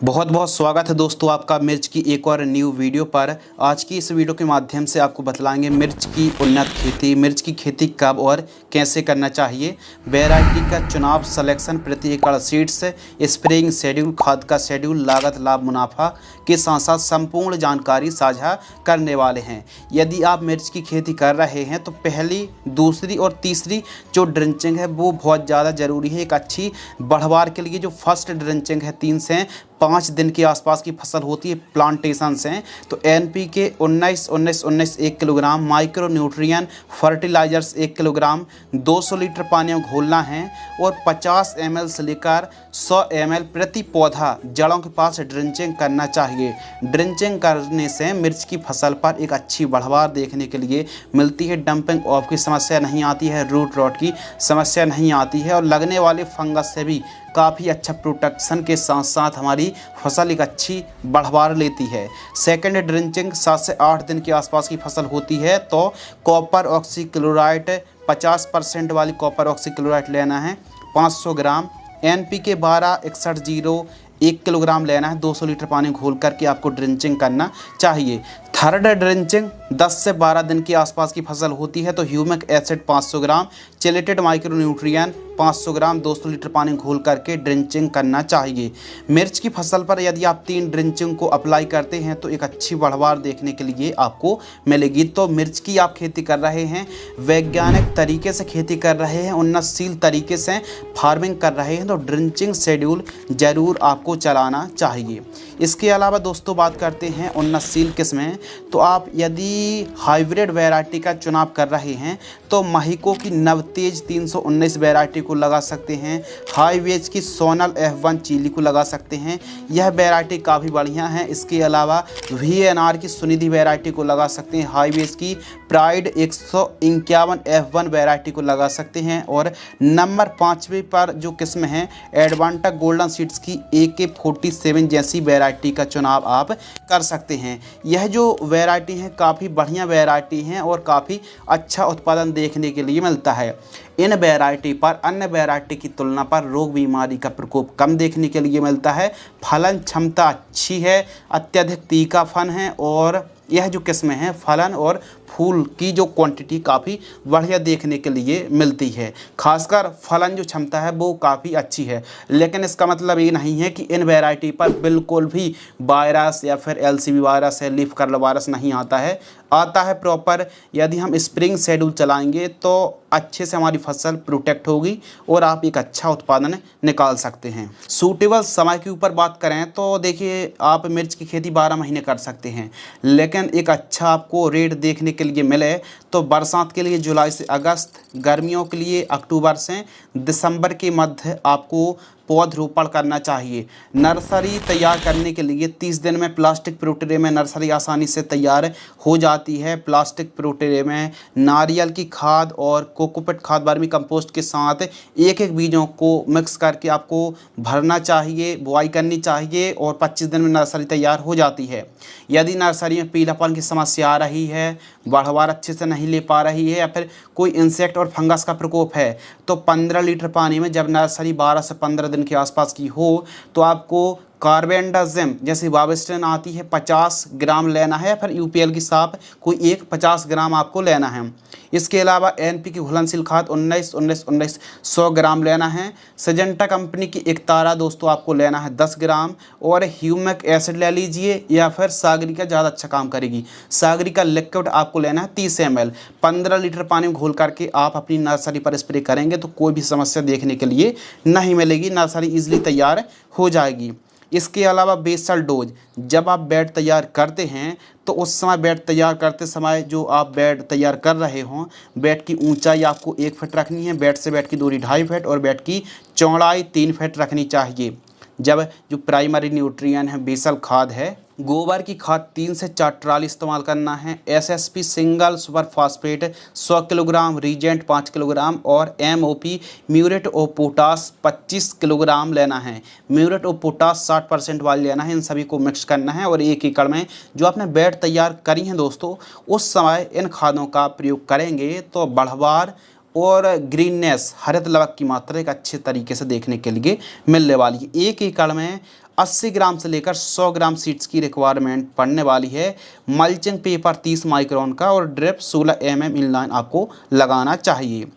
बहुत बहुत स्वागत है दोस्तों आपका मिर्च की एक और न्यू वीडियो पर। आज की इस वीडियो के माध्यम से आपको बतलाएंगे मिर्च की उन्नत खेती, मिर्च की खेती कब और कैसे करना चाहिए, वैरायटी का चुनाव, सिलेक्शन, प्रति एकड़ सीड्स, स्प्रेइंग शेड्यूल, खाद का शेड्यूल, लागत, लाभ, मुनाफा के साथ साथ संपूर्ण जानकारी साझा करने वाले हैं। यदि आप मिर्च की खेती कर रहे हैं तो पहली, दूसरी और तीसरी जो ड्रिंचिंग है वो बहुत ज़्यादा ज़रूरी है। एक अच्छी बढ़वार के लिए जो फर्स्ट ड्रिंचिंग है 3 से 5 दिन के आसपास की फसल होती है, प्लांटेशन से, तो NPK 19-19-19 1 kilogram, micro nutrient fertilisers 1 kilogram 200 litre पानी में घोलना है और 50 ml से लेकर 100 ml प्रति पौधा जड़ों के पास ड्रिंचिंग करना चाहिए। ड्रिंचिंग करने से मिर्च की फसल पर एक अच्छी बढ़वार देखने के लिए मिलती है। डंपिंग ऑफ की समस्या नहीं आती है, रूट रॉट की समस्या नहीं आती है और लगने वाले फंगस से भी काफ़ी अच्छा प्रोटेक्शन के साथ साथ हमारी फसल एक अच्छी बढ़वार लेती है। सेकेंड ड्रिंचिंग 7 से 8 दिन के आसपास की फसल होती है तो कॉपर ऑक्सीक्लोराइड 50% वाली कॉपर ऑक्सीक्लोराइड लेना है 500 ग्राम, NPK 12-61-0 1 किलोग्राम लेना है। 200 लीटर पानी घोल करके आपको ड्रिंचिंग करना चाहिए। थर्ड ड्रिंचिंग 10 से 12 दिन के आसपास की फसल होती है तो ह्यूमिक एसिड 500 ग्राम, चेलेटेड माइक्रो न्यूट्रिएंट 500 ग्राम 200 लीटर पानी घोल करके ड्रिंचिंग करना चाहिए। मिर्च की फसल पर यदि आप 3 ड्रिंचिंग को अप्लाई करते हैं तो एक अच्छी बढ़वार देखने के लिए आपको मिलेगी। तो मिर्च की आप खेती कर रहे हैं, वैज्ञानिक तरीके से खेती कर रहे हैं, उन्नतशील तरीके से फार्मिंग कर रहे हैं तो ड्रिंचिंग शेड्यूल ज़रूर आपको चलाना चाहिए। इसके अलावा दोस्तों बात करते हैं उन्नतशील किस्में, तो आप यदि हाइब्रिड वैरायटी का चुनाव कर रहे हैं तो महिको की नवतेज 319 वैरायटी को लगा सकते हैं, हाईवेज की सोनल F1 चिली को लगा सकते हैं, यह वैरायटी काफ़ी बढ़िया है। इसके अलावा VNR की सुनिधि वैरायटी को लगा सकते हैं, हाईवेज की प्राइड 151 F1 वैरायटी को लगा सकते हैं और नंबर 5वें पर जो किस्म है एडवांटा गोल्डन सीड्स की AK47 जैसी वैरायटी का चुनाव आप कर सकते हैं। यह जो वैरायटी है काफ़ी बढ़िया वैरायटी हैं और काफ़ी अच्छा उत्पादन देखने के लिए मिलता है। इन वैरायटी पर अन्य वैरायटी की तुलना पर रोग बीमारी का प्रकोप कम देखने के लिए मिलता है। फलन क्षमता अच्छी है, अत्यधिक तीखापन है और यह जो किस्म है फलन और फूल की जो क्वांटिटी काफ़ी बढ़िया देखने के लिए मिलती है। खासकर फलन जो क्षमता है वो काफ़ी अच्छी है, लेकिन इसका मतलब ये नहीं है कि इन वैरायटी पर बिल्कुल भी वायरस या फिर LCV वायरस है, लीफ कर्ल वायरस नहीं आता है। आता है प्रॉपर। यदि हम स्प्रिंग शेड्यूल चलाएंगे तो अच्छे से हमारी फसल प्रोटेक्ट होगी और आप एक अच्छा उत्पादन निकाल सकते हैं। सूटेबल समय के ऊपर बात करें तो देखिए आप मिर्च की खेती 12 महीने कर सकते हैं, लेकिन एक अच्छा आपको रेट देखने के लिए मिले तो बरसात के लिए जुलाई से अगस्त, गर्मियों के लिए अक्टूबर से दिसंबर के मध्य आपको पौधरोपण करना चाहिए। नर्सरी तैयार करने के लिए 30 दिन में प्लास्टिक प्रोट्रे में नर्सरी आसानी से तैयार हो जाती है। प्लास्टिक प्रोट्रे में नारियल की खाद और कोकोपीट खाद, वर्मी कंपोस्ट के साथ एक एक बीजों को मिक्स करके आपको भरना चाहिए, बुआई करनी चाहिए और 25 दिन में नर्सरी तैयार हो जाती है। यदि नर्सरी में पीलापन की समस्या आ रही है, बढ़वार अच्छे से नहीं ले पा रही है या फिर कोई इंसेक्ट और फंगस का प्रकोप है तो 15 लीटर पानी में जब नर्सरी 12 से 15 दिन के आसपास की हो तो आपको कार्बेंडाजिम जैसी वाविस्टिन आती है 50 ग्राम लेना है, फिर UPL की साप कोई एक 50 ग्राम आपको लेना है। इसके अलावा NPK घुलनशील खाद 19-19-19 100 ग्राम लेना है। सिजेंटा कंपनी की एक तारा दोस्तों आपको लेना है 10 ग्राम और ह्यूमिक एसिड ले लीजिए या फिर सागरी का ज़्यादा अच्छा काम करेगी। सागरी का लिक्विड आपको लेना है 30 ml। 15 लीटर पानी में घोल करके आप अपनी नर्सरी पर स्प्रे करेंगे तो कोई भी समस्या देखने के लिए नहीं मिलेगी, नर्सरी ईजिली तैयार हो जाएगी। इसके अलावा बेसल डोज, जब आप बेड तैयार करते हैं तो उस समय बेड तैयार करते समय जो आप बेड तैयार कर रहे हों, बेड की ऊंचाई आपको 1 फीट रखनी है, बेड से बेड की दूरी 2.5 फीट और बेड की चौड़ाई 3 फीट रखनी चाहिए। जब जो प्राइमरी न्यूट्रिएंट है, बेसल खाद है, गोबर की खाद 3 से 4 ट्राली इस्तेमाल करना है। SSP single super phosphate 100 kilogram, regent 5 kilogram और MOP muriate of potash 25 kilogram लेना है। म्यूरेट ऑफ पोटास 60% वाली लेना है। इन सभी को मिक्स करना है और 1 एकड़ में जो आपने बेड तैयार करी हैं दोस्तों उस समय इन खादों का प्रयोग करेंगे तो बढ़वार और ग्रीननेस, हरित लवक की मात्रा एक अच्छे तरीके से देखने के लिए मिलने वाली है। 1 एकड़ में 80 ग्राम से लेकर 100 ग्राम सीड्स की रिक्वायरमेंट पड़ने वाली है। मल्चिंग पेपर 30 माइक्रोन का और ड्रिप 16 mm इनलाइन आपको लगाना चाहिए।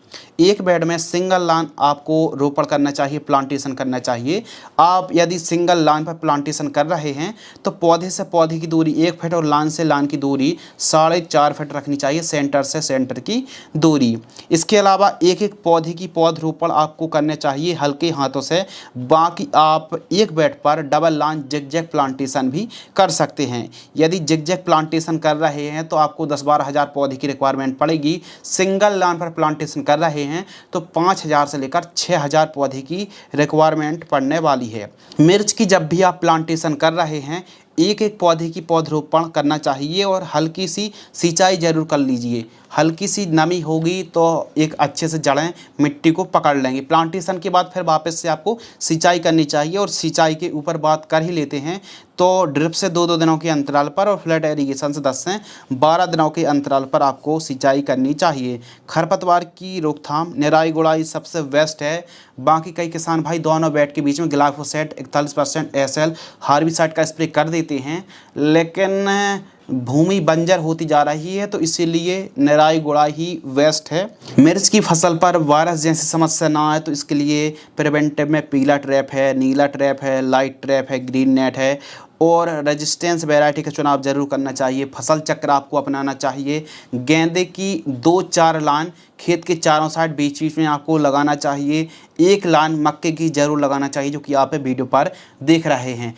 एक बेड में सिंगल लाइन आपको रोपण करना चाहिए, प्लांटेशन करना चाहिए। आप यदि सिंगल लाइन पर प्लांटेशन कर रहे हैं तो पौधे से पौधे की दूरी 1 फीट और लाइन से लाइन की दूरी 4.5 फीट रखनी चाहिए, सेंटर से सेंटर की दूरी। इसके अलावा एक एक पौधे की पौधरोपण आपको करने चाहिए हल्के हाथों से। बाकी आप एक बेड पर डबल लाइन जिगजैग प्लांटेशन भी कर सकते हैं। यदि जिगजैग प्लांटेशन कर रहे हैं तो आपको 10-12 हज़ार पौधे की रिक्वायरमेंट पड़ेगी। सिंगल लाइन पर प्लांटेशन कर रहे हैं तो 5000 से लेकर 6000 पौधे की रिक्वायरमेंट पड़ने वाली है। मिर्च की जब भी आप प्लांटेशन कर रहे हैं एक एक पौधे की पौधरोपण करना चाहिए और हल्की सी सिंचाई जरूर कर लीजिए। हल्की सी नमी होगी तो एक अच्छे से जड़ें मिट्टी को पकड़ लेंगी। प्लांटेशन के बाद फिर वापस से आपको सिंचाई करनी चाहिए और सिंचाई के ऊपर बात कर ही लेते हैं तो ड्रिप से 2-2 दिनों के अंतराल पर और फ्लड एरीगेशन से 10 से 12 दिनों के अंतराल पर आपको सिंचाई करनी चाहिए। खरपतवार की रोकथाम निराई गुड़ाई सबसे बेस्ट है। बाकी कई किसान भाई दोनों बेड के बीच में ग्लाइफोसेट 41% SL हार्बिसाइड का स्प्रे कर देते हैं, लेकिन भूमि बंजर होती जा रही है तो इसीलिए निराई गुड़ाई ही बेस्ट है। मिर्च की फसल पर वायरस जैसी समस्या ना आए तो इसके लिए प्रिवेंटिव में पीला ट्रैप है, नीला ट्रैप है, लाइट ट्रैप है, ग्रीन नेट है और रेजिस्टेंस वैरायटी का चुनाव जरूर करना चाहिए। फसल चक्र आपको अपनाना चाहिए। गेंदे की 2-4 लाइन खेत के चारों साइड बीच बीच में आपको लगाना चाहिए। एक लाइन मक्के की जरूर लगाना चाहिए जो कि आप वीडियो पर देख रहे हैं।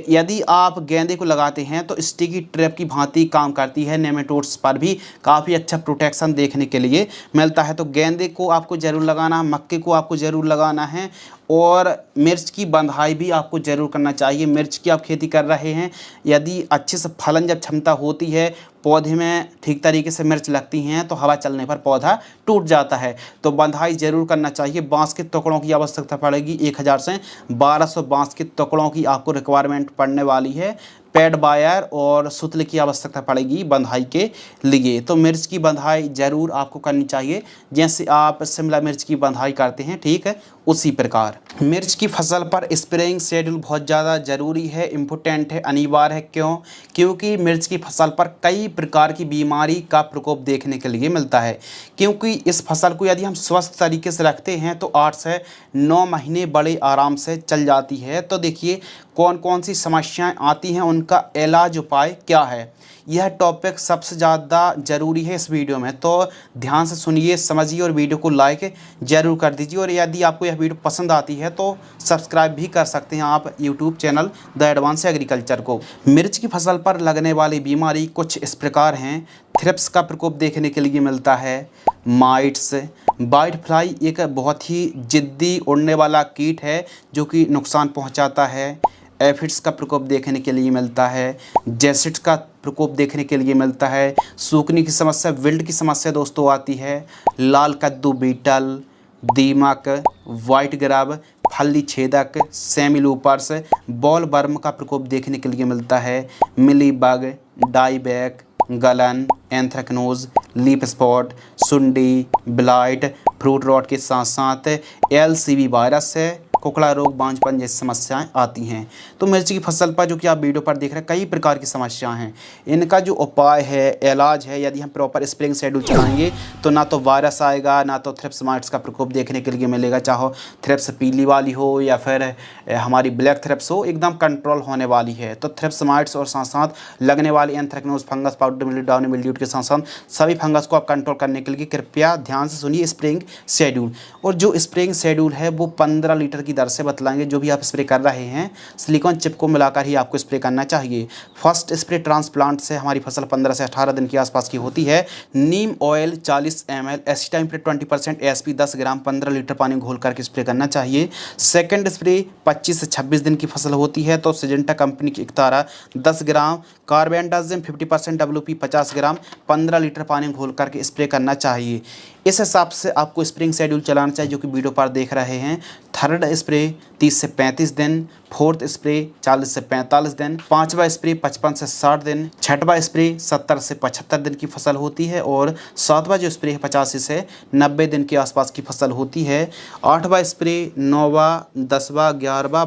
यदि आप गेंदे को लगाते हैं तो स्टिकी ट्रैप की भांति काम करती है। नेमेटोड्स पर भी काफ़ी अच्छा प्रोटेक्शन देखने के लिए मिलता है। तो गेंदे को आपको ज़रूर लगाना, मक्के को आपको ज़रूर लगाना है और मिर्च की बंधाई भी आपको ज़रूर करना चाहिए। मिर्च की आप खेती कर रहे हैं, यदि अच्छे से फलन जब क्षमता होती है, पौधे में ठीक तरीके से मिर्च लगती हैं तो हवा चलने पर पौधा टूट जाता है, तो बंधाई ज़रूर करना चाहिए। बांस के टुकड़ों की आवश्यकता पड़ेगी। 1000 से 1200 बांस के टुकड़ों की आपको रिक्वायरमेंट पड़ने वाली है। पैड वायर और सूतले की आवश्यकता पड़ेगी बंधाई के लिए। तो मिर्च की बंधाई ज़रूर आपको करनी चाहिए, जैसे आप शिमला मिर्च की बंधाई करते हैं, ठीक है, उसी प्रकार। मिर्च की फसल पर स्प्रेइंग शेड्यूल बहुत ज़्यादा ज़रूरी है, इम्पोर्टेंट है, अनिवार्य है। क्यों? क्योंकि मिर्च की फसल पर कई प्रकार की बीमारी का प्रकोप देखने के लिए मिलता है। क्योंकि इस फसल को यदि हम स्वस्थ तरीके से रखते हैं तो 8 से 9 महीने बड़े आराम से चल जाती है। तो देखिए कौन कौन सी समस्याएं आती हैं, उनका इलाज उपाय क्या है, यह टॉपिक सबसे ज़्यादा ज़रूरी है इस वीडियो में। तो ध्यान से सुनिए, समझिए और वीडियो को लाइक ज़रूर कर दीजिए। और यदि आपको यह वीडियो पसंद आती है तो सब्सक्राइब भी कर सकते हैं आप YouTube channel the advance agriculture को। मिर्च की फसल पर लगने वाली बीमारी कुछ इस प्रकार हैं। थ्रिप्स का प्रकोप देखने के लिए मिलता है। माइट्स, वाइट फ्लाई एक बहुत ही जिद्दी उड़ने वाला कीट है जो कि नुकसान पहुंचाता है। एफिड्स का प्रकोप देखने के लिए मिलता है। जैसिड्स का प्रकोप देखने के लिए मिलता है। सूखने की समस्या, विल्ट की समस्या दोस्तों आती है। लाल कद्दू बीटल, दीमक, वाइट ग्रब, फली छेदक, सेमिलूपर्स, बॉल वर्म का प्रकोप देखने के लिए मिलता है। मिली बग, डाईबैक, गलन, एंथ्रेक्नोज, लीफ स्पॉट, सुंडी, ब्लाइट, फ्रूट रॉट के साथ साथ LCV वायरस है, कोकड़ा रोग, बांझपन जैसी समस्याएं आती हैं। तो मिर्च की फसल पर जो कि आप वीडियो पर देख रहे हैं कई प्रकार की समस्याएं हैं। इनका जो उपाय है, इलाज है, यदि हम प्रॉपर स्प्रेइंग शेड्यूल चलाएंगे तो ना तो वायरस आएगा, ना तो थ्रिप्स माइट्स का प्रकोप देखने के लिए मिलेगा। चाहे थ्रिप्स पीली वाली हो या फिर हमारी ब्लैक थ्रिप्स हो, एकदम कंट्रोल होने वाली है। तो थ्रिप्स माइट्स और साथ साथ लगने वाली anthracnose fungus, powder mildew, downy mildew के साथ साथ सभी फंगस को आप कंट्रोल करने के लिए कृपया ध्यान से सुनिए स्प्रेइंग शेड्यूल। और जो स्प्रेइंग शेड्यूल है वो 15 लीटर की दर से बतलाएंगे। जो भी आप स्प्रे कर रहे हैं सिलिकॉन चिप को मिलाकर ही आपको स्प्रे करना चाहिए। फर्स्ट स्प्रे ट्रांसप्लांट से हमारी फसल 15 से 18 दिन के आसपास की होती है। नीम ऑयल 40 ml, एसिटाइमप्रिड 20% SP 10 ग्राम 15 लीटर पानी घोल करके स्प्रे करना चाहिए। सेकंड स्प्रे 25 से 26 दिन की फसल होती है तो सिजेंटा कंपनी की इक्तारा 10 ग्राम, कार्बेंडाजिम 50% WP 50 ग्राम 15 लीटर पानी घोल करके स्प्रे करना चाहिए। इस हिसाब से आपको स्प्रेइंग शेड्यूल चलाना चाहिए, जो कि वीडियो पर देख रहे हैं। थर्ड स्प्रे 30 से 35 दिन, फोर्थ स्प्रे 40 से 45 दिन, पांचवा स्प्रे 55 से 60 दिन, छठवा स्प्रे 70 से 75 दिन की फसल होती है और सातवां जो स्प्रे है 85 से 90 दिन के आसपास की फसल होती है। आठवां स्प्रे, नौवां, 10वां, 11वां,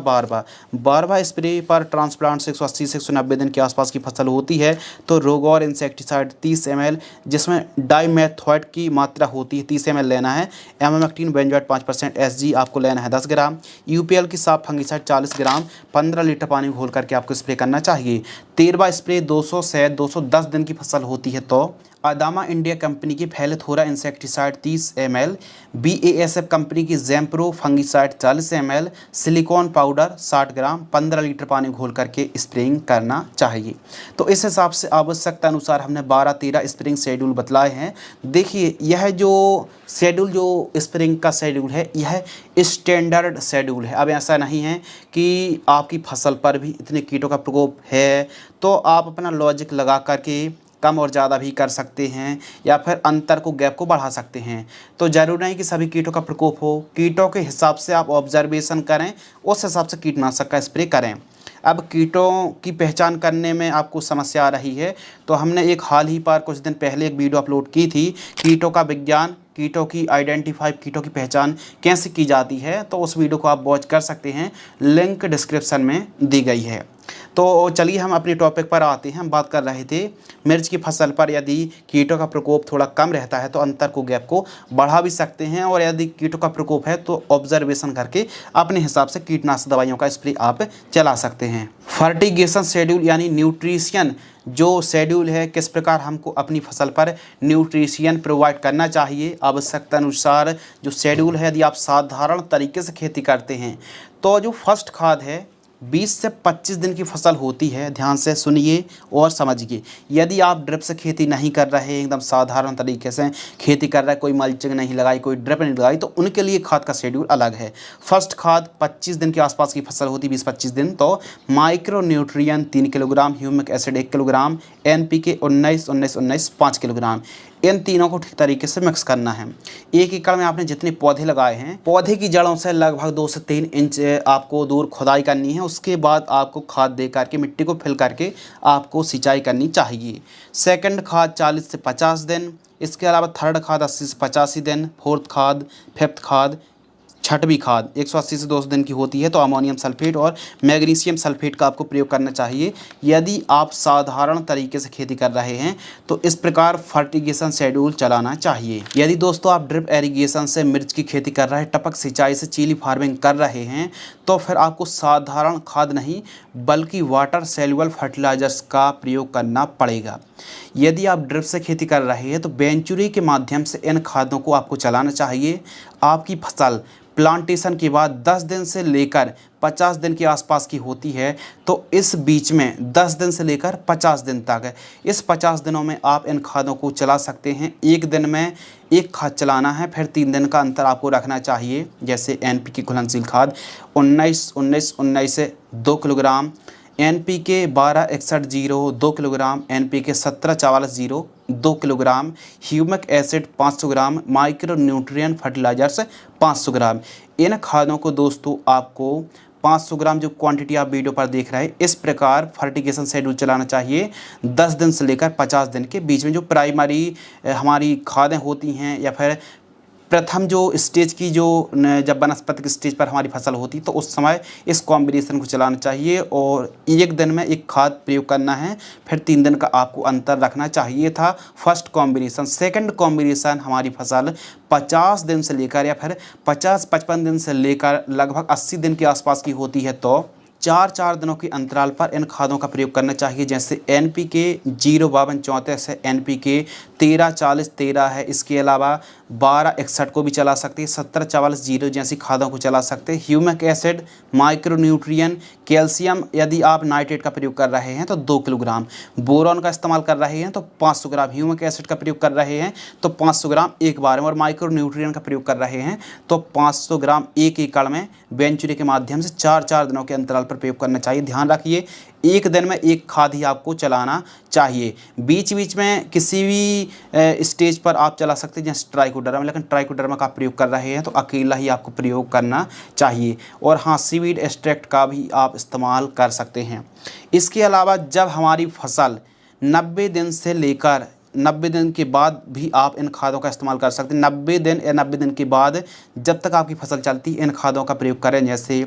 12वां स्प्रे पर ट्रांसप्लांट से 180 से 190 दिन के आसपास की फसल होती है। तो रोगौर इंसेक्टिसाइड 30 ml, जिसमें डाइमेथोएट की मात्रा होती है 30 ml लेना है। एमामेक्टिन बेंजोएट 5% SG आपको लेना है 10 ग्राम। UPL की साफ फंगिसाइड 40 ग्राम 15 लीटर पानी में घोल करके आपको स्प्रे करना चाहिए। 13वां स्प्रे 200 से 210 दिन की फसल होती है तो अदामा इंडिया कंपनी की फैलेथोरा इंसेक्टिसाइड 30 ml, BASF कंपनी की जैम्प्रो फंगिसाइड 40 ml, सिलिकॉन पाउडर 60 ग्राम 15 लीटर पानी घोल करके स्प्रेइंग करना चाहिए। तो इस हिसाब से आवश्यकता अनुसार हमने 12-13 स्प्रेइंग शेड्यूल बतलाए हैं। देखिए, यह जो शेड्यूल जो स्प्रेइंग का शेड्यूल है यह स्टैंडर्ड शेड्यूल है। अब ऐसा नहीं है कि आपकी फसल पर भी इतने कीटों का प्रकोप है तो आप अपना लॉजिक लगा करके कम और ज़्यादा भी कर सकते हैं या फिर अंतर को, गैप को बढ़ा सकते हैं। तो ज़रूरी नहीं कि सभी कीटों का प्रकोप हो। कीटों के हिसाब से आप ऑब्जर्वेशन करें, उस हिसाब से कीटनाशक का स्प्रे करें। अब कीटों की पहचान करने में आपको समस्या आ रही है तो हमने एक हाल ही पर कुछ दिन पहले एक वीडियो अपलोड की थी, कीटों का विज्ञान, कीटों की आइडेंटिफाई, कीटों की पहचान कैसे की जाती है। तो उस वीडियो को आप वॉच कर सकते हैं, लिंक डिस्क्रिप्शन में दी गई है। तो चलिए हम अपने टॉपिक पर आते हैं। हम बात कर रहे थे मिर्च की फसल पर यदि कीटों का प्रकोप थोड़ा कम रहता है तो अंतर को, गैप को बढ़ा भी सकते हैं, और यदि कीटों का प्रकोप है तो ऑब्जर्वेशन करके अपने हिसाब से कीटनाशक दवाइयों का स्प्रे आप चला सकते हैं। फर्टिगेशन शेड्यूल यानी न्यूट्रिशन जो शेड्यूल है, किस प्रकार हमको अपनी फसल पर न्यूट्रिशन प्रोवाइड करना चाहिए आवश्यकता अनुसार जो शेड्यूल है। यदि आप साधारण तरीके से खेती करते हैं तो जो फर्स्ट खाद है 20 से 25 दिन की फसल होती है। ध्यान से सुनिए और समझिए। यदि आप ड्रिप से खेती नहीं कर रहे हैं, एकदम साधारण तरीके से खेती कर रहे हैं, कोई मल्चिंग नहीं लगाई, कोई ड्रिप नहीं लगाई, तो उनके लिए खाद का शेड्यूल अलग है। फर्स्ट खाद 25 दिन के आसपास की फसल होती है, 20-25 दिन, तो micro nutrient 3 kilogram, humic acid 1 kilogram, NPK 19-19-19 5 kilogram, इन तीनों को ठीक तरीके से मिक्स करना है। 1 एकड़ में आपने जितने पौधे लगाए हैं, पौधे की जड़ों से लगभग 2 से 3 इंच आपको दूर खुदाई करनी है। उसके बाद आपको खाद दे करके, मिट्टी को फिल करके आपको सिंचाई करनी चाहिए। सेकंड खाद 40 से 50 दिन, इसके अलावा थर्ड खाद 80 से 85 दिन, फोर्थ खाद, फिफ्थ खाद, छठवीं खाद 180 से 200 दिन की होती है। तो अमोनियम सल्फेट और मैग्नीशियम सल्फेट का आपको प्रयोग करना चाहिए यदि आप साधारण तरीके से खेती कर रहे हैं। तो इस प्रकार फर्टिगेशन शेड्यूल चलाना चाहिए। यदि दोस्तों आप ड्रिप एरीगेशन से मिर्च की खेती कर रहे हैं, टपक सिंचाई से चिली फार्मिंग कर रहे हैं, तो फिर आपको साधारण खाद नहीं बल्कि वाटर सॉल्युबल फर्टिलाइजर्स का प्रयोग करना पड़ेगा। यदि आप ड्रिप से खेती कर रहे हैं तो वेंचुरी के माध्यम से इन खादों को आपको चलाना चाहिए। आपकी फसल प्लांटेशन के बाद 10 दिन से लेकर 50 दिन के आसपास की होती है, तो इस बीच में 10 दिन से लेकर 50 दिन तक है, इस 50 दिनों में आप इन खादों को चला सकते हैं। एक दिन में एक खाद चलाना है, फिर 3 दिन का अंतर आपको रखना चाहिए। जैसे NPK घुलनशील खाद 19-19-19 से 2 kilogram, NPK 12-61-0 2 kilogram, NPK 17-44-0 2 kilogram, humic acid 500 ग्राम, माइक्रो न्यूट्रिएंट फर्टिलाइजर्स 500 ग्राम। इन खादों को दोस्तों आपको 500 ग्राम जो क्वांटिटी आप वीडियो पर देख रहे हैं, इस प्रकार फर्टिगेशन शेड्यूल चलाना चाहिए 10 दिन से लेकर 50 दिन के बीच में। जो प्राइमरी हमारी खादें होती हैं या फिर प्रथम जो स्टेज की, जो जब वनस्पतिक स्टेज पर हमारी फसल होती तो उस समय इस कॉम्बिनेशन को चलाना चाहिए और एक दिन में एक खाद प्रयोग करना है, फिर 3 दिन का आपको अंतर रखना चाहिए था। First combination. सेकंड कॉम्बिनेशन हमारी फसल 50 दिन से लेकर या फिर 50-55 दिन से लेकर लगभग 80 दिन के आसपास की होती है, तो 4-4 दिनों के अंतराल पर इन खादों का प्रयोग करना चाहिए। जैसे NPK 0-52-34 है, NPK 13-40-13 है, इसके अलावा 12-61 को भी चला सकते हैं, 17-44-0 जैसी खादों को चला सकते हैं। Humic acid, micro nutrient, calcium यदि आप नाइट्रेट का प्रयोग कर रहे हैं तो 2 किलोग्राम, बोरॉन का इस्तेमाल कर रहे हैं तो 500 ग्राम, ह्यूमिक एसिड का प्रयोग कर रहे हैं तो 500 ग्राम एक बार में, और माइक्रो न्यूट्रिएंट का प्रयोग कर रहे हैं तो 500 ग्राम 1 एकड़ में वेंचुरी के माध्यम से 4-4 दिनों के अंतराल पर प्रयोग करना चाहिए। ध्यान रखिए, एक दिन में एक खाद ही आपको चलाना चाहिए। बीच बीच में किसी भी स्टेज पर आप चला सकते हैं, जैसे ट्राइकोडर्मा, लेकिन ट्राइकोडर्मा का प्रयोग कर रहे हैं तो अकेला ही आपको प्रयोग करना चाहिए। और हाँ, सीवीड एक्सट्रैक्ट का भी आप इस्तेमाल कर सकते हैं। इसके अलावा जब हमारी फसल 90 दिन से लेकर 90 दिन के बाद भी आप इन खादों का इस्तेमाल कर सकते हैं। 90 दिन या 90 दिन के बाद जब तक आपकी फसल चलती है इन खादों का प्रयोग करें, जैसे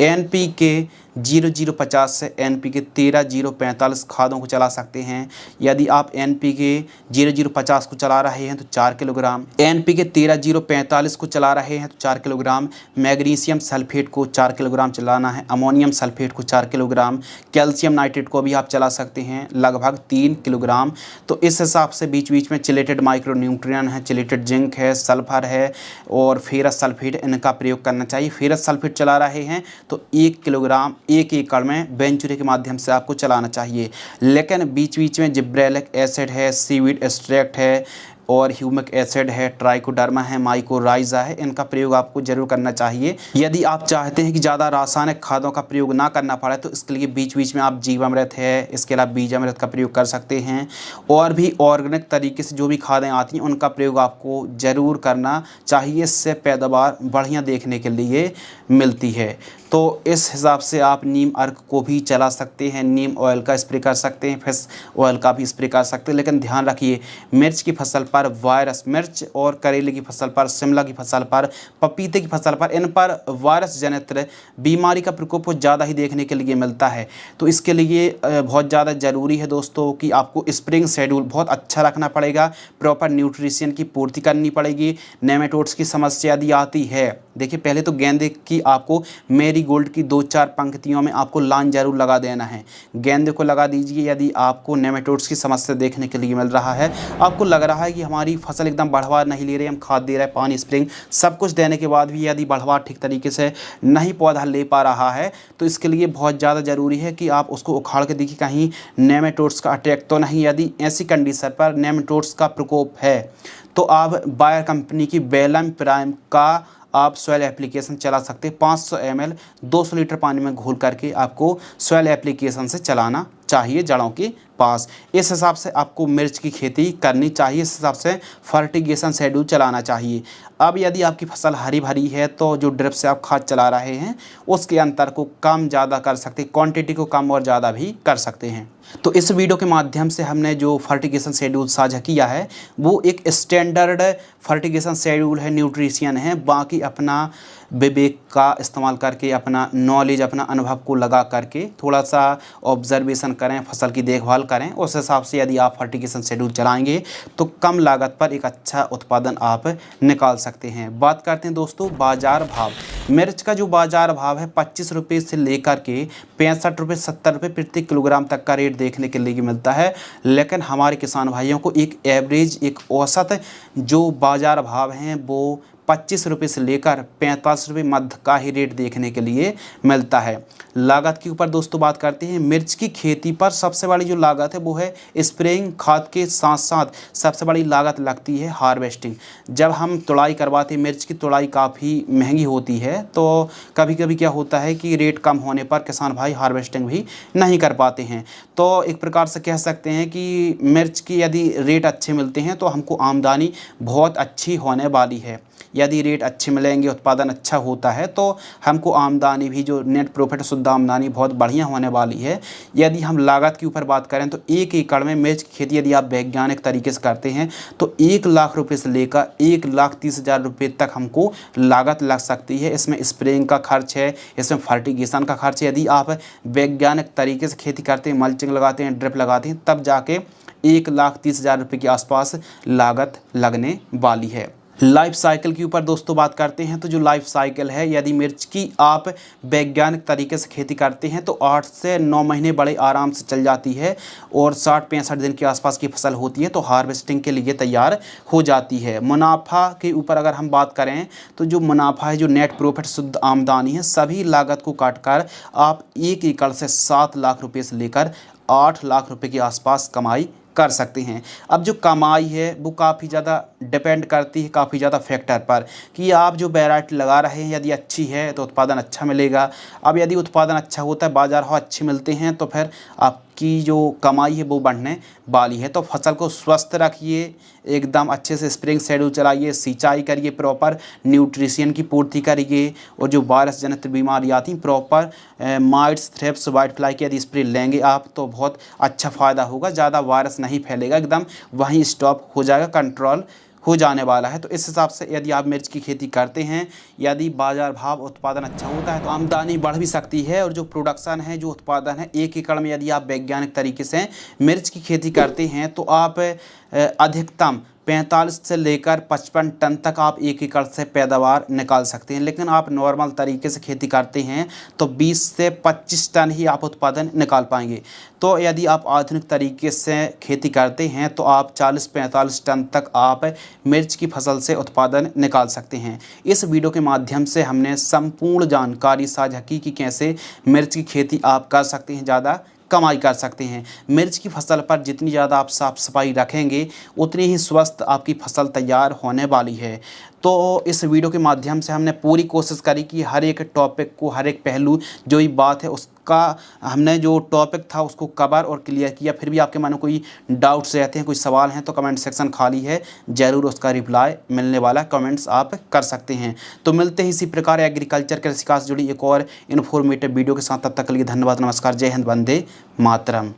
NPK 0050 से NPK 13045 खादों को चला सकते हैं। यदि आप NPK 0050 को चला रहे हैं तो 4 किलोग्राम, NPK 13045 को चला रहे हैं तो 4 किलोग्राम, मैग्नीशियम सल्फेट को 4 किलोग्राम चलाना है, अमोनियम सल्फेट को 4 किलोग्राम, कैल्शियम नाइट्रेट को भी आप चला सकते हैं लगभग 3 किलोग्राम। तो इस हिसाब से बीच बीच में चिलेटेड माइक्रो न्यूट्रिएंट है, चिलेटेड जिंक है, सल्फर है और फेरस सल्फेट, इनका प्रयोग करना चाहिए। फेरस सल्फेट चला रहे हैं तो 1 किलोग्राम 1 एकड़ में बेंचुरे के माध्यम से आपको चलाना चाहिए। लेकिन बीच बीच में जिब्रेलिक एसिड है, सीवीड एक्सट्रैक्ट है और ह्यूमिक एसिड है, ट्राइकोडर्मा है, माइकोराइजा है, इनका प्रयोग आपको जरूर करना चाहिए। यदि आप चाहते हैं कि ज़्यादा रासायनिक खादों का प्रयोग ना करना पड़े तो इसके लिए बीच बीच में आप जीवामृत है, इसके अलावा बीजामृत का प्रयोग कर सकते हैं। और भी ऑर्गेनिक तरीके से जो भी खादें आती हैं उनका प्रयोग आपको ज़रूर करना चाहिए, इससे पैदावार बढ़िया देखने के लिए मिलती है। तो इस हिसाब से आप नीम अर्क को भी चला सकते हैं, नीम ऑयल का स्प्रे कर सकते हैं, फिश ऑयल का भी स्प्रे कर सकते हैं। लेकिन ध्यान रखिए, मिर्च की फसल पर वायरस, मिर्च और करेले की फसल पर, शिमला की फसल पर, पपीते की फसल पर, इन पर वायरस जनित बीमारी का प्रकोप ज़्यादा ही देखने के लिए मिलता है। तो इसके लिए बहुत ज़्यादा ज़रूरी है दोस्तों कि आपको स्प्रेइंग शेड्यूल बहुत अच्छा रखना पड़ेगा, प्रॉपर न्यूट्रिशन की पूर्ति करनी पड़ेगी। नेमेटोड्स की समस्या यदि आती है, देखिए पहले तो गेंदे की आपको मेरीगोल्ड की 2-4 पंक्तियों में आपको लाइन जरूर लगा देना है। गेंदे को लगा दीजिए यदि आपको नेमेटोड्स की समस्या देखने के लिए मिल रहा है, आपको लग रहा है कि हमारी फसल एकदम बढ़वा नहीं ले रही, हम खाद दे रहे हैं, पानी स्प्रेइंग सब कुछ देने के बाद भी यदि बढ़वा ठीक तरीके से नहीं पौधा ले पा रहा है, तो इसके लिए बहुत ज़्यादा ज़रूरी है कि आप उसको उखाड़ के देखिए कहीं नेमेटोड्स का अटैक तो नहीं। यदि ऐसी कंडीशन पर नेमेटोड्स का प्रकोप है तो आप बायर कंपनी की वेलम प्राइम का आप सॉइल एप्लीकेशन चला सकते हैं। 500 ml 200 लीटर पानी में घोल करके आपको सॉइल एप्लीकेशन से चलाना चाहिए जड़ों के पास। इस हिसाब से आपको मिर्च की खेती करनी चाहिए, इस हिसाब से फर्टिगेशन शेड्यूल चलाना चाहिए। अब यदि आपकी फसल हरी भरी है तो जो ड्रिप से आप खाद चला रहे हैं उसके अंतर को कम ज़्यादा कर सकते हैं, क्वांटिटी को कम और ज़्यादा भी कर सकते हैं। तो इस वीडियो के माध्यम से हमने जो फर्टिगेशन शेड्यूल साझा किया है वो एक स्टैंडर्ड फर्टिगेशन शेड्यूल है, न्यूट्रिशन है। बाकी अपना विवेक का इस्तेमाल करके, अपना नॉलेज, अपना अनुभव को लगा करके थोड़ा सा ऑब्जर्वेशन करें, फसल की देखभाल करें। उस हिसाब से यदि आप फर्टिगेशन शेड्यूल चलाएंगे तो कम लागत पर एक अच्छा उत्पादन आप निकाल सकते हैं। बात करते हैं दोस्तों बाज़ार भाव। मिर्च का जो बाज़ार भाव है 25 रुपये से लेकर के 65 रुपये 70 रुपये प्रति किलोग्राम तक का रेट देखने के लिए मिलता है। लेकिन हमारे किसान भाइयों को एक एवरेज, एक औसत जो बाज़ार भाव हैं वो 25 रुपये से लेकर 45 रुपये मध्य का ही रेट देखने के लिए मिलता है। लागत के ऊपर दोस्तों बात करते हैं। मिर्च की खेती पर सबसे बड़ी जो लागत है वो है स्प्रेइंग, खाद के साथ साथ सबसे बड़ी लागत लगती है हार्वेस्टिंग। जब हम तुड़ाई करवाते हैं, मिर्च की तुड़ाई काफ़ी महंगी होती है, तो कभी कभी क्या होता है कि रेट कम होने पर किसान भाई हार्वेस्टिंग भी नहीं कर पाते हैं। तो एक प्रकार से कह सकते हैं कि मिर्च की यदि रेट अच्छे मिलते हैं तो हमको आमदनी बहुत अच्छी होने वाली है। यदि रेट अच्छे मिलेंगे, उत्पादन अच्छा होता है तो हमको आमदनी भी, जो नेट प्रॉफिट, शुद्ध आमदनी बहुत बढ़िया होने वाली है। यदि हम लागत के ऊपर बात करें तो 1 एकड़ में मिर्च की खेती यदि आप वैज्ञानिक तरीके से करते हैं तो 1 लाख रुपये से लेकर 1,30,000 रुपये तक हमको लागत लग सकती है। इसमें स्प्रेइंग का खर्च है, इसमें फर्टिगेशन का खर्च है। यदि आप वैज्ञानिक तरीके से खेती करते हैं, मल्चिंग लगाते हैं, ड्रिप लगाते हैं, तब जाके 1,30,000 रुपये के आसपास लागत लगने वाली है। लाइफ साइकिल के ऊपर दोस्तों बात करते हैं तो जो लाइफ साइकिल है, यदि मिर्च की आप वैज्ञानिक तरीके से खेती करते हैं तो 8 से 9 महीने बड़े आराम से चल जाती है और 60-65 दिन के आसपास की फसल होती है तो हार्वेस्टिंग के लिए तैयार हो जाती है। मुनाफा के ऊपर अगर हम बात करें तो जो मुनाफा है, जो नेट प्रॉफिट, शुद्ध आमदनी है, सभी लागत को काटकर आप 1 एकड़ से 7 लाख रुपये से लेकर 8 लाख रुपये के आसपास कमाई कर सकते हैं। अब जो कमाई है वो काफ़ी ज़्यादा डिपेंड करती है काफ़ी ज़्यादा फैक्टर पर कि आप जो वैरायटी लगा रहे हैं यदि अच्छी है तो उत्पादन अच्छा मिलेगा। अब यदि उत्पादन अच्छा होता है, बाज़ार भाव अच्छे मिलते हैं, तो फिर आपकी जो कमाई है वो बढ़ने वाली है। तो फसल को स्वस्थ रखिए, एकदम अच्छे से स्प्रिंग शेड्यूल चलाइए, सिंचाई करिए, प्रॉपर न्यूट्रिशन की पूर्ति करिए, और जो वायरस जनित बीमारी आती हैं proper mites, thrips, white fly की यदि स्प्रे लेंगे आप तो बहुत अच्छा फ़ायदा होगा। ज़्यादा वायरस नहीं फैलेगा, एकदम वहीं स्टॉप हो जाएगा, कंट्रोल हो जाने वाला है। तो इस हिसाब से यदि आप मिर्च की खेती करते हैं, यदि बाज़ार भाव उत्पादन अच्छा होता है तो आमदनी बढ़ भी सकती है। और जो प्रोडक्शन है, जो उत्पादन है, 1 एकड़ में यदि आप वैज्ञानिक तरीके से मिर्च की खेती करते हैं तो आप अधिकतम 45 से लेकर 55 टन तक आप 1 एकड़ से पैदावार निकाल सकते हैं। लेकिन आप नॉर्मल तरीके से खेती करते हैं तो 20 से 25 टन ही आप उत्पादन निकाल पाएंगे। तो यदि आप आधुनिक तरीके से खेती करते हैं तो आप 40-45 टन तक आप मिर्च की फसल से उत्पादन निकाल सकते हैं। इस वीडियो के माध्यम से हमने संपूर्ण जानकारी साझा की कि कैसे मिर्च की खेती आप कर सकते हैं, ज़्यादा कमाई कर सकते हैं। मिर्च की फसल पर जितनी ज़्यादा आप साफ़ सफाई रखेंगे उतनी ही स्वस्थ आपकी फसल तैयार होने वाली है। तो इस वीडियो के माध्यम से हमने पूरी कोशिश करी कि हर एक टॉपिक को, हर एक पहलू जो ही बात है उसका हमने जो टॉपिक था उसको कवर और क्लियर किया। फिर भी आपके मन में कोई डाउट्स रहते हैं, कोई सवाल हैं, तो कमेंट सेक्शन खाली है, ज़रूर उसका रिप्लाई मिलने वाला, कमेंट्स आप कर सकते हैं। तो मिलते हैं इसी प्रकार एग्रीकल्चर कृषि से जुड़ी एक और इन्फॉर्मेटिव वीडियो के साथ। तब तक के लिए धन्यवाद, नमस्कार, जय हिंद, वंदे मातरम।